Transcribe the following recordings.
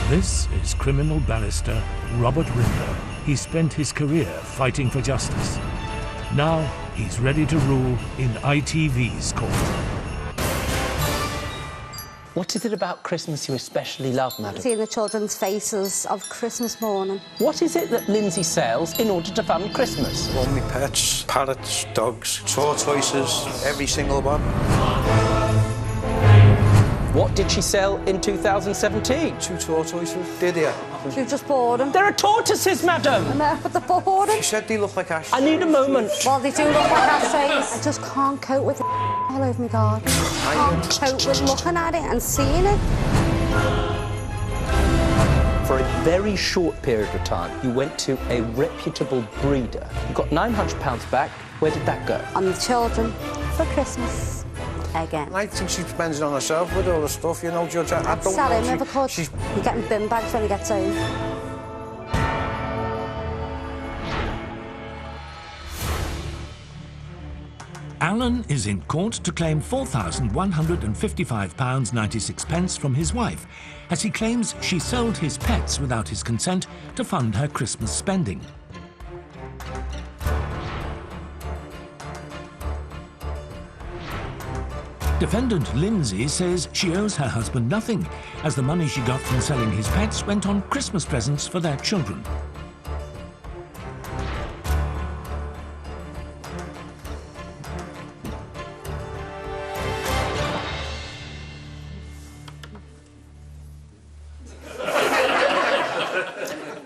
This is criminal barrister Robert Rinder. He spent his career fighting for justice. Now he's ready to rule in ITV's court. What is it about Christmas you especially love, madam? Seeing the children's faces of Christmas morning. What is it that Lindsay sells in order to fund Christmas? All my pets, parrots, dogs, tortoises, every single one. What did she sell in 2017? 2 tortoises, did you? She just bought them. There are tortoises, madam! And there, but they bought them. She said they look like ashtrays. I need a moment. Well, they do look like ashtrays. I just can't cope with it all over my garden. I can't cope with looking at it and seeing it. For a very short period of time, you went to a reputable breeder. You got £900 back. Where did that go? On the children for Christmas. Again. I think she spends it on herself with all the stuff, you know, Judge. I don't Sell know. him, never could. You're getting bin bags when he gets home. Alan is in court to claim £4,155.96 from his wife, as he claims she sold his pets without his consent to fund her Christmas spending. Defendant Lindsay says she owes her husband nothing, as the money she got from selling his pets went on Christmas presents for their children.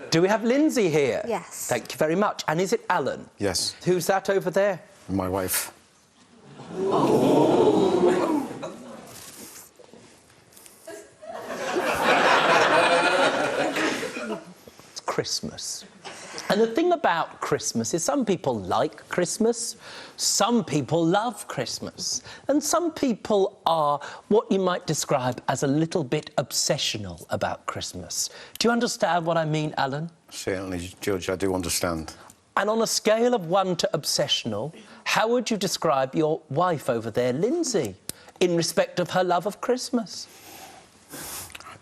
Do we have Lindsay here? Yes. Thank you very much. And is it Alan? Yes. Who's that over there? My wife. It's Christmas. And the thing about Christmas is some people like Christmas, some people love Christmas, and some people are what you might describe as a little bit obsessional about Christmas. Do you understand what I mean, Alan? Certainly, Judge, I do understand. And on a scale of 1 to obsessional, how would you describe your wife over there, Lindsay, in respect of her love of Christmas?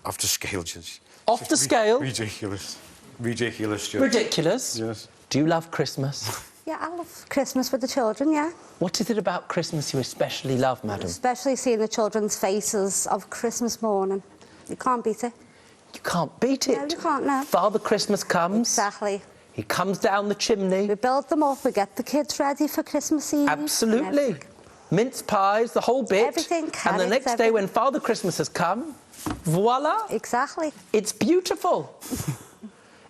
Off the scale, Judge. Off the scale? Ridiculous. Ridiculous, Judge. Ridiculous? Yes. Do you love Christmas? Yeah, I love Christmas with the children, yeah. What is it about Christmas you especially love, madam? Especially seeing the children's faces of Christmas morning. You can't beat it. You can't beat it. No, you can't, no. Father Christmas comes. Exactly. He comes down the chimney. We build them up, we get the kids ready for Christmas Eve. Absolutely. Mince pies, the whole bit. Everything, and the carrots, next day everything. when Father Christmas has come, voila. Exactly. It's beautiful.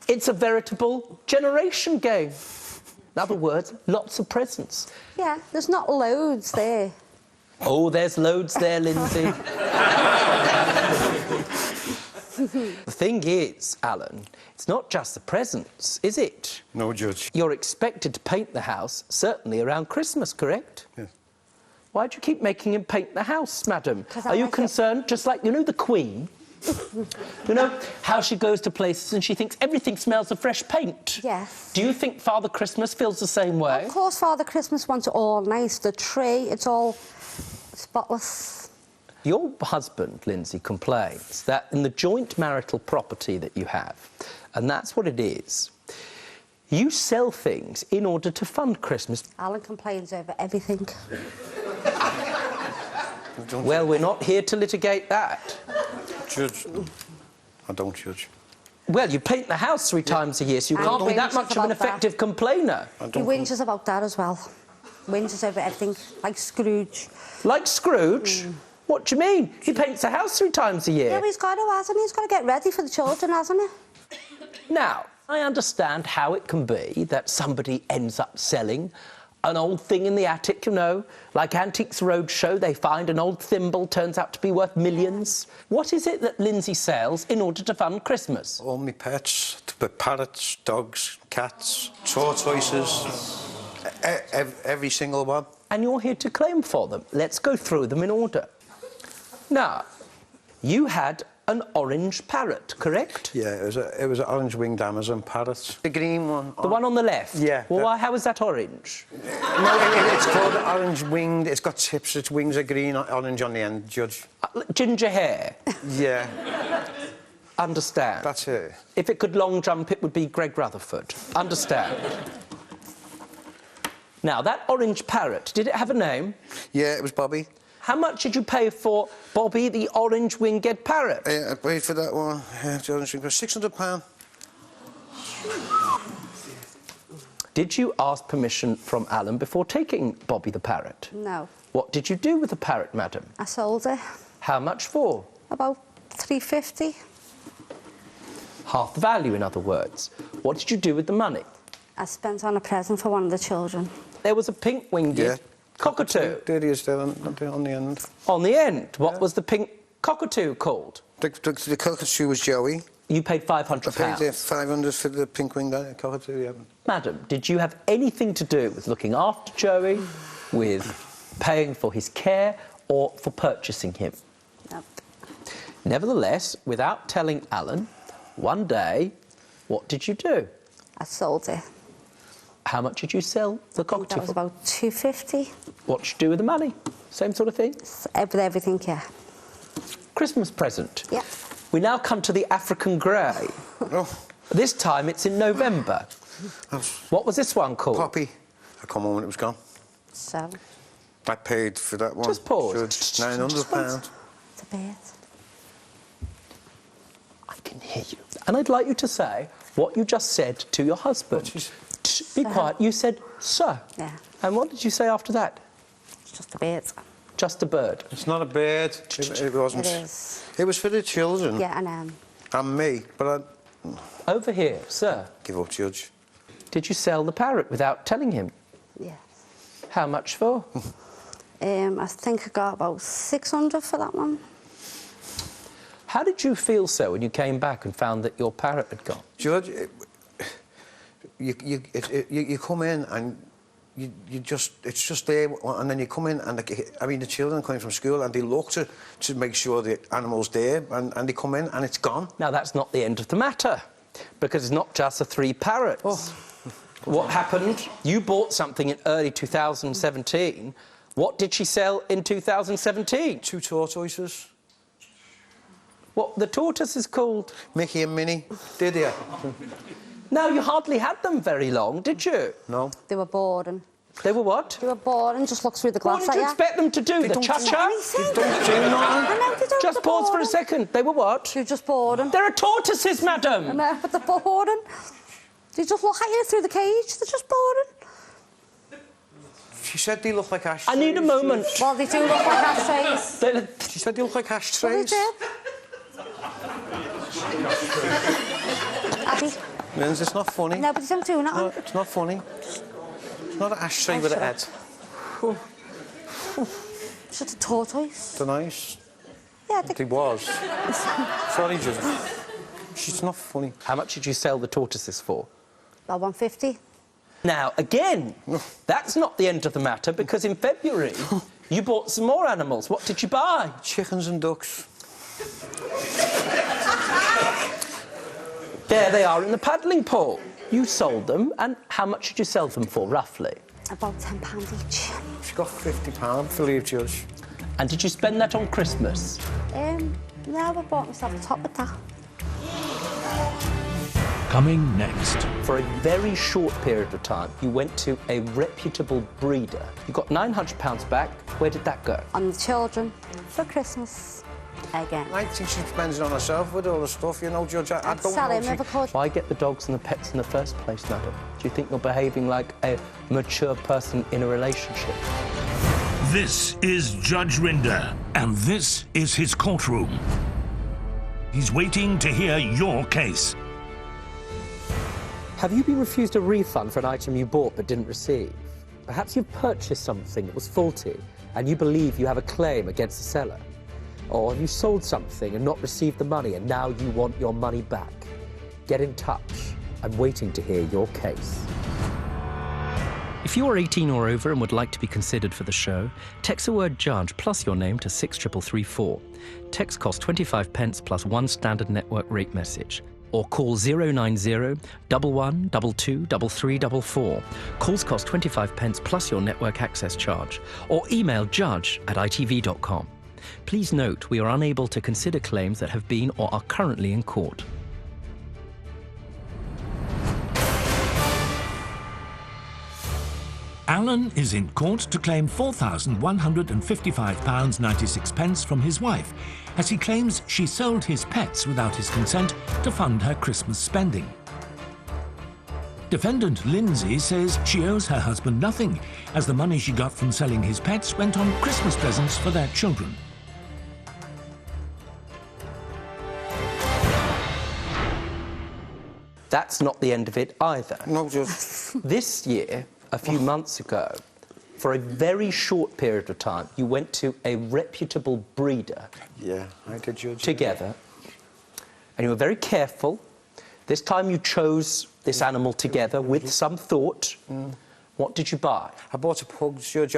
It's a veritable generation game. In other words, lots of presents. Yeah, there's not loads there. Oh, there's loads there, Lindsay. The thing is, Alan, it's not just the presents, is it? No, Judge. You're expected to paint the house, certainly around Christmas, correct? Yes. Why do you keep making him paint the house, madam? 'Cause I Are you like it. concerned, just like, you know, the Queen? You know, how she goes to places and she thinks everything smells of fresh paint? Yes. Do you think Father Christmas feels the same way? Of course, Father Christmas wants it all nice. The tree, it's all spotless. Your husband, Lindsay, complains that in the joint marital property that you have, and that's what it is, you sell things in order to fund Christmas. Alan complains over everything. Well, we're not here to litigate that. Judge, I don't, Judge. Well, you paint the house 3 times a year, so you And can't be that whinges much of an about that. effective complainer. I He don't. whinges about that as well. Whinges over everything, like Scrooge. Like Scrooge? What do you mean? He paints the house 3 times a year. Yeah, but he's got to, hasn't he? He's got to get ready for the children, hasn't he? Now, I understand how it can be that somebody ends up selling an old thing in the attic, you know, like Antiques Roadshow, they find an old thimble, turns out to be worth millions. What is it that Lindsay sells in order to fund Christmas? All my pets, parrots, dogs, cats, tortoises, every single one. And you're here to claim for them. Let's go through them in order. Now, you had an orange parrot, correct? Yeah, it was an orange-winged Amazon parrot. The green one. The one on the left? Yeah. Well, how is that orange? No, it's called orange-winged. It's got tips, its wings are green, orange on the end, Judge. Ginger hair? Yeah. Understand. That's it. If it could long jump, it would be Greg Rutherford. Understand. Now, that orange parrot, did it have a name? Yeah, it was Bobby. How much did you pay for Bobby the orange-winged parrot? I paid for that one. £600. Did you ask permission from Alan before taking Bobby the parrot? No. What did you do with the parrot, madam? I sold it. How much for? About £3.50. Half the value, in other words. What did you do with the money? I spent on a present for one of the children. There was a pink-winged cockatoo. There he is there on the end. On the end? What was the pink cockatoo called? The cockatoo was Joey. You paid £500. I paid 500 for the pink-winged cockatoo, yeah. Madam, did you have anything to do with looking after Joey, with paying for his care, or for purchasing him? No. Nevertheless, without telling Alan, one day, what did you do? I sold it. How much did you sell the I think cockatoo that was for? about £2.50. What did you do with the money? Same sort of thing? With everything, yeah. Christmas present. Yeah. We now come to the African grey. Oh. This time it's in November. What was this one called? Poppy. I come home and it was gone. So, I paid for that one. Just pause. £900. it's a bit. I can hear you. And I'd like you to say what you just said to your husband. Be quiet. You said, sir. Yeah. And what did you say after that? It's just a bit. Just a bird. It's not a bird. It wasn't. It is. It was for the children. Yeah, And me. But I Over here, sir. give up, Judge. Did you sell the parrot without telling him? yes. How much for? I think I got about 600 for that one. How did you feel, sir, when you came back and found that your parrot had gone? Judge, you come in and it's just there, and then you come in and the children coming from school and they look to make sure the animal's there, and they come in and it's gone. Now, that's not the end of the matter, because it's not just the 3 parrots. Oh. What happened? You bought something in early 2017. What did she sell in 2017? 2 tortoises. What the tortoise is called? Mickey and Minnie. Did you? No, you hardly had them very long, did you? No. They were boring. They were what? They were boring, just look through the What glass did you at expect them to do? The cha-cha? They don't do nothing. I know, they don't. Just They're pause for a boring. second. They were what? They're just boring. There are tortoises, madam! I know, but they're boring. They just look at you through the cage. They're just boring. She said they look like ashtrays. I need a moment. Well, they do look like ashtrays. She said they look like Well, ashtrays. they did. Abby, Linz, it's not funny. no, but they don't do No, nothing. it's not funny. It's not an ashtray with a head. It's just a tortoise. They're nice. Yeah, They was. Sorry, Judge. She's not funny. How much did you sell the tortoises for? about 150. Now, again, that's not the end of the matter, because in February, you bought some more animals. What did you buy? Chickens and ducks. There they are in the paddling pool. You sold them, and how much did you sell them for, roughly? About £10 each. She got £50, believe, Judge. And did you spend that on Christmas? No, I bought myself a top with that. Coming next. For a very short period of time, you went to a reputable breeder. You got £900 back. Where did that go? On the children for Christmas again. I think she spends it on herself with all the stuff, you know, Judge. I don't Sally, know. never called. Why get the dogs and the pets in the first place, madam? Do you think you're behaving like a mature person in a relationship? This is Judge Rinder, and this is his courtroom. He's waiting to hear your case. Have you been refused a refund for an item you bought but didn't receive? Perhaps you've purchased something that was faulty and you believe you have a claim against the seller. Or have you sold something and not received the money and now you want your money back? Get in touch. I'm waiting to hear your case. If you are 18 or over and would like to be considered for the show, text the word judge plus your name to 63334. Text costs 25 pence plus one standard network rate message. Or call 090 11 22 3344. Calls cost 25 pence plus your network access charge. Or email judge@itv.com. Please note we are unable to consider claims that have been or are currently in court. Alan is in court to claim £4,155.96 from his wife, as he claims she sold his pets without his consent to fund her Christmas spending. Defendant Lindsay says she owes her husband nothing, as the money she got from selling his pets went on Christmas presents for their children. That's not the end of it either. No, Judge. This year, a few months ago, for a very short period of time, you went to a reputable breeder. Yeah, I did, Judge. Together, and you were very careful. This time you chose this animal together with some thought. What did you buy? I bought a pug, Judge,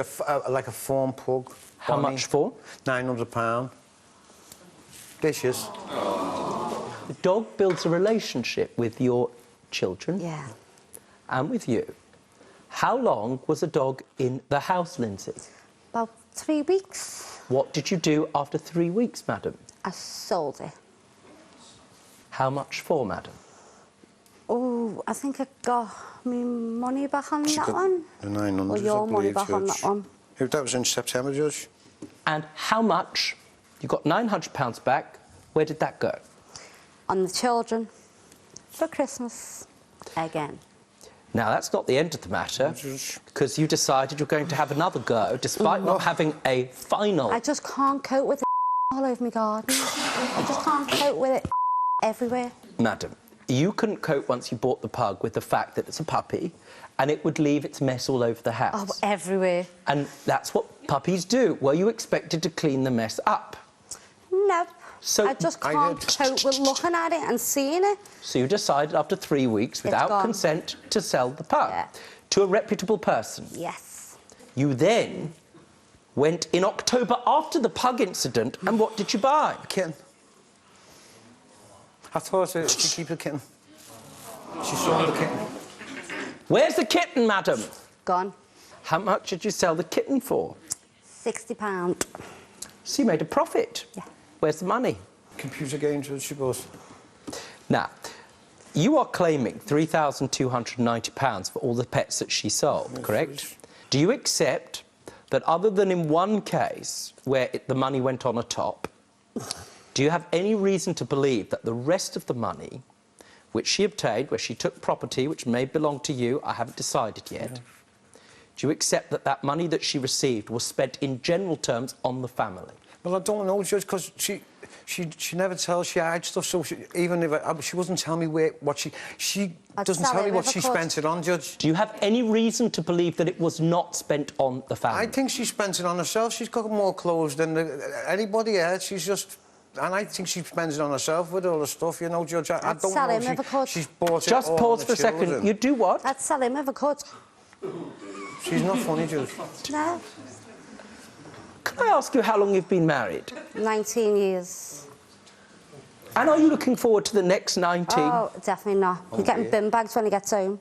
like a fawn pug. How Bonnie. much for? £900. Dishes. The dog builds a relationship with your children. Yeah. And with you. How long was the dog in the house, Lindsay? About 3 weeks. What did you do after 3 weeks, madam? I sold it. How much for, madam? Oh, I think I got my money back on that one. The 900, Or your I money believe, back on Judge. that one. That was in September, Judge. And how much? You got £900 back. Where did that go? On the children. For Christmas. Again. Now, that's not the end of the matter, Judge. because you decided you're going to have another go, despite not having a final... I just can't cope with it all over my garden. I just can't cope with it everywhere. Madam, you couldn't cope once you bought the pug with the fact that it's a puppy and it would leave its mess all over the house. Oh, everywhere. And that's what puppies do. Were you expected to clean the mess up? No. So- I just can't cope with looking at it and seeing it. So you decided after 3 weeks, without gone. consent, to sell the pug Yeah. to a reputable person. Yes. You then went in October after the pug incident, and what did you buy? A kitten. I thought she'd keep the kitten. She sold the kitten. Where's the kitten, madam? Gone. How much did you sell the kitten for? £60. So you made a profit. Yeah. Where's the money? Computer games, Judge, she goes. Now, you are claiming £3,290 for all the pets that she sold, correct? Do you accept that other than in one case where the money went on a top, do you have any reason to believe that the rest of the money which she obtained, where she took property which may belong to you, I haven't decided yet, do you accept that that money that she received was spent in general terms on the family? Well, I don't know, Judge, because she never tells. She hides stuff, so even if she wouldn't tell me what she I'd doesn't sell tell it me what if I she could. spent it on, Judge. Do you have any reason to believe that it was not spent on the family? I think she spent it on herself. She's got more clothes than anybody else. She's just... And I think she spends it on herself with all the stuff, you know, Judge. I I'd don't sell know him if I if could. she's bought it Just all pause on for a the second. children. You do what? I'd sell him if I could. She's not funny, Judge. No. Can I ask you how long you've been married? 19 years. And are you looking forward to the next 19? Oh, definitely not. He's getting bin bags when he gets home.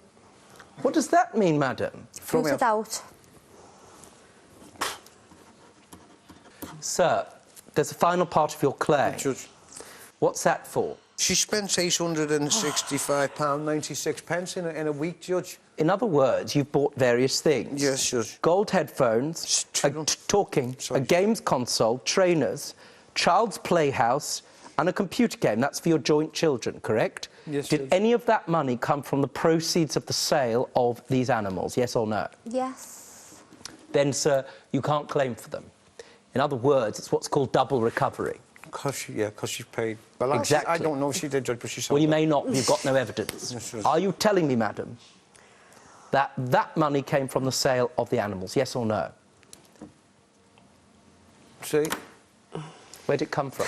What does that mean, madam? Throw me Fruited out. Sir, there's a final part of your claim. Judge. What's that for? She spent £865.96 in a week, Judge. In other words, you've bought various things. Yes, Judge. Gold headphones, talking, Sorry. a games console, trainers, child's playhouse, and a computer game. That's for your joint children, correct? Yes, Did Judge. any of that money come from the proceeds of the sale of these animals, yes or no? Yes. Then, sir, you can't claim for them. In other words, it's what's called double recovery. Because she paid. Well, Exactly. I don't know if she did, Judge, but she sold Well, you it. may not. You've got no evidence. Yes, Judge. Are you telling me, madam, that that money came from the sale of the animals, yes or no? See? Where did it come from?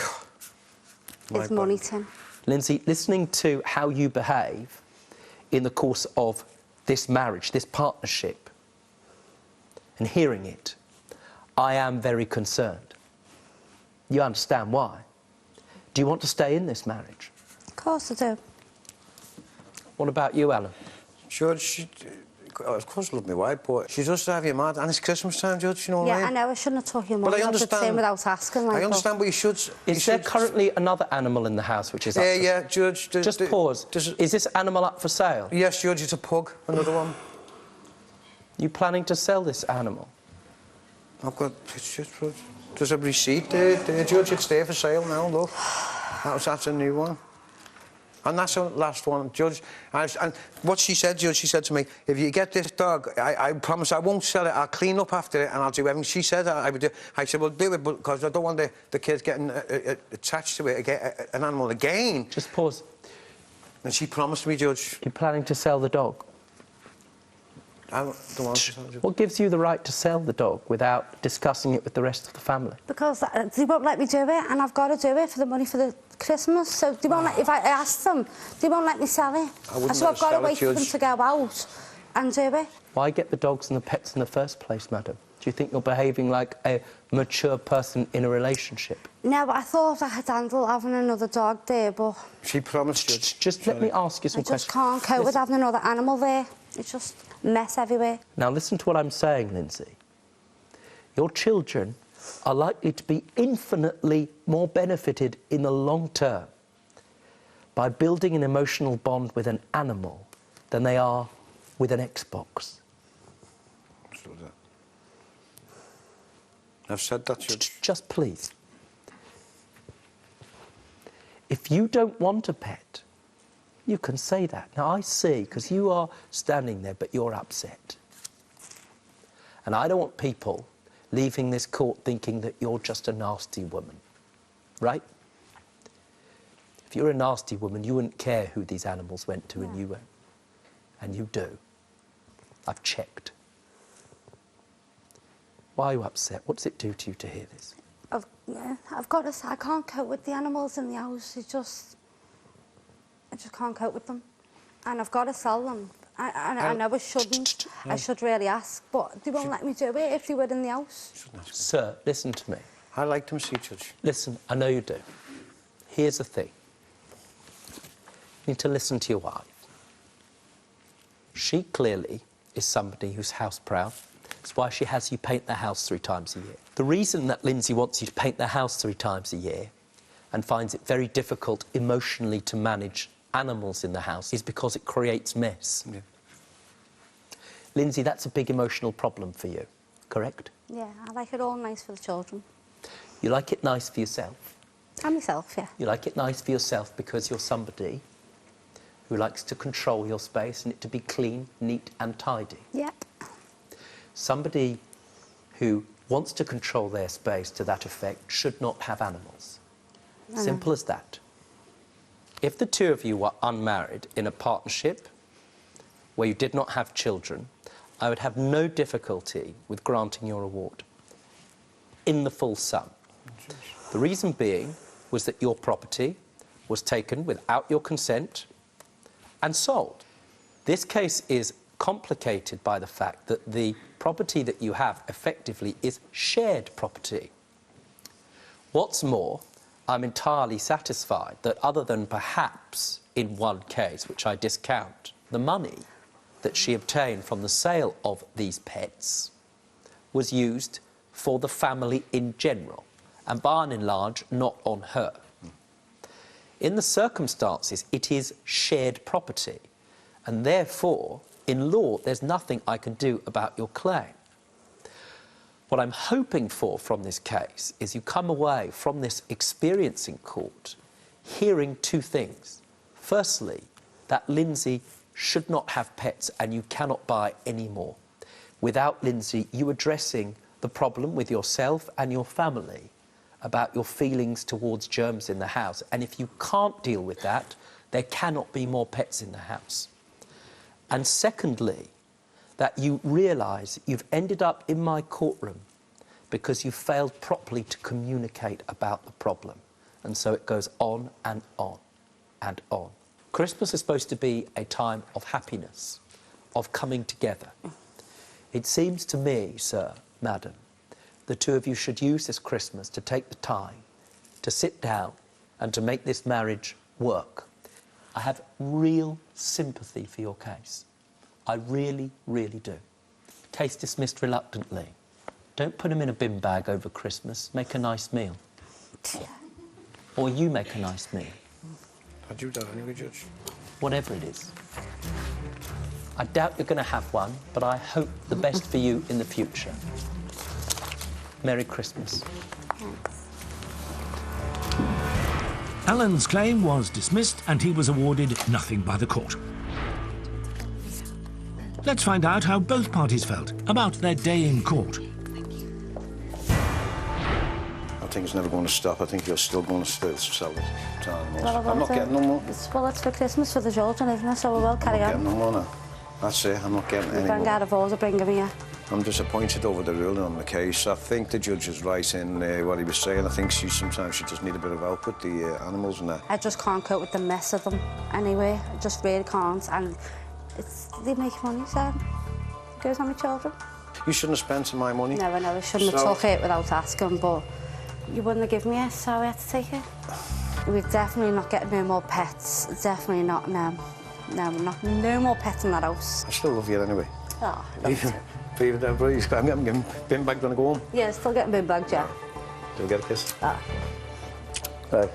It's money, Tim. Lindsay, listening to how you behave in the course of this marriage, this partnership, and hearing it, I am very concerned. You understand why? Do you want to stay in this marriage? Of course I do. What about you, Alan? Judge, of course I love my wife, but she does drive you mad. And it's Christmas time, Judge, you know what I Yeah, mean? I know, I shouldn't have took your But money I off the understand. tin without asking. Like, I understand, but you should... Is there currently another animal in the house which is up for... Yeah, Judge... Just pause. Is this animal up for sale? Yes, Judge, it's a pug, another one. You planning to sell this animal? I've got pictures, Judge. There's a receipt there, Judge, it's there for sale now, look. That's a new one. And that's the last one, Judge. And what she said, Judge, she said to me, if you get this dog, I promise I won't sell it, I'll clean up after it and I'll do everything. She said I would do. I said, well, do it, because I don't want the kids getting attached to it, get an animal again. Just pause. And she promised me, Judge. You're planning to sell the dog? I don't want to sell it, Judge. What gives you the right to sell the dog without discussing it with the rest of the family? because they won't let me do it, and I've got to do it for the money for the Christmas. So they won't let, if I ask them, they won't let me sell it. wouldn't So let I've got her to sell it, wait for them Judge. to go out and do it. Why get the dogs and the pets in the first place, madam? Do you think you're behaving like a mature person in a relationship? No, but I thought I had handled having another dog there, but She promised, Judge. Just let me ask you I some just questions. can't cope with having another animal there. It's just mess everywhere. Now listen to what I'm saying, Lindsay. Your children are likely to be infinitely more benefited in the long term by building an emotional bond with an animal than they are with an Xbox. I've said that, Judge. Just please. If you don't want a pet, you can say that. Now, I see, because you are standing there, but you're upset. And I don't want people leaving this court thinking that you're just a nasty woman, right? If you're a nasty woman, you wouldn't care who these animals went to, and you won't. And you do. I've checked. Why are you upset? What does it do to you to hear this? I've got to say, I can't cope with the animals in the house. I just can't cope with them. And I've got to sell them. I know I shouldn't. I should really ask, but they won't let me do it if they were in the house. Sir, listen to me. I like them, see, Judge. Listen, I know you do. Here's the thing. You need to listen to your wife. She clearly is somebody who's house proud. That's why she has you paint the house 3 times a year. The reason that Lindsay wants you to paint the house 3 times a year and finds it very difficult emotionally to manage animals in the house is because it creates mess. Yeah. Lindsay, that's a big emotional problem for you, correct? Yeah, I like it all nice for the children. You like it nice for yourself. And myself, yeah. You like it nice for yourself because you're somebody who likes to control your space and it to be clean, neat and tidy. Yep. Somebody who wants to control their space to that effect should not have animals. Simple as that. If the two of you were unmarried in a partnership where you did not have children, I would have no difficulty with granting your award in the full sum. The reason being was that your property was taken without your consent and sold. This case is complicated by the fact that the property that you have effectively is shared property. What's more, I'm entirely satisfied that other than perhaps in one case, which I discount, the money that she obtained from the sale of these pets was used for the family in general, and by and large, not on her. In the circumstances, it is shared property, and therefore, in law, there's nothing I can do about your claim. What I'm hoping for from this case is you come away from this experience in court hearing 2 things. Firstly, that Lindsay should not have pets and you cannot buy any more. Without Lindsay, you addressing the problem with yourself and your family about your feelings towards germs in the house. And if you can't deal with that, there cannot be more pets in the house. And secondly, that you realise you've ended up in my courtroom because you failed properly to communicate about the problem. And so it goes on and on and on. Christmas is supposed to be a time of happiness, of coming together. It seems to me, sir, madam, the 2 of you should use this Christmas to take the time to sit down and to make this marriage work. I have real sympathy for your case. I really, really do. Taste dismissed reluctantly. Don't put them in a bin bag over Christmas. Make a nice meal. Or you make a nice meal. I'd do that anyway, Judge. Whatever it is. I doubt you're going to have one, but I hope the best for you in the future. Merry Christmas. Alan's claim was dismissed and he was awarded nothing by the court. Let's find out how both parties felt about their day in court. I think it's never going to stop. I think you're still going to still sell it to animals. Well, I'm not getting no more. Well, it's for Christmas for the children, isn't it? So we will carry I'm on. not getting no more now. That's it. I'm not getting any more. Granddad of ours will bring them here. I'm disappointed over the ruling on the case. I think the judge is right in what he was saying. I think sometimes she just need a bit of help with the animals and that. I just can't cope with the mess of them anyway. I just really can't. And they make money, so it goes on my children. You shouldn't have spent my money. No, I know. I shouldn't have took it without asking, but you wouldn't have given me it, so I had to take it. We're definitely not getting no more pets. Definitely not, no. No, no more pets in that house. I still love you anyway. Oh, I love you. Even though, bro, I'm getting bin bag when I go home. Yeah, still getting bin bagged, yeah. Do we get a kiss? Ah. Right.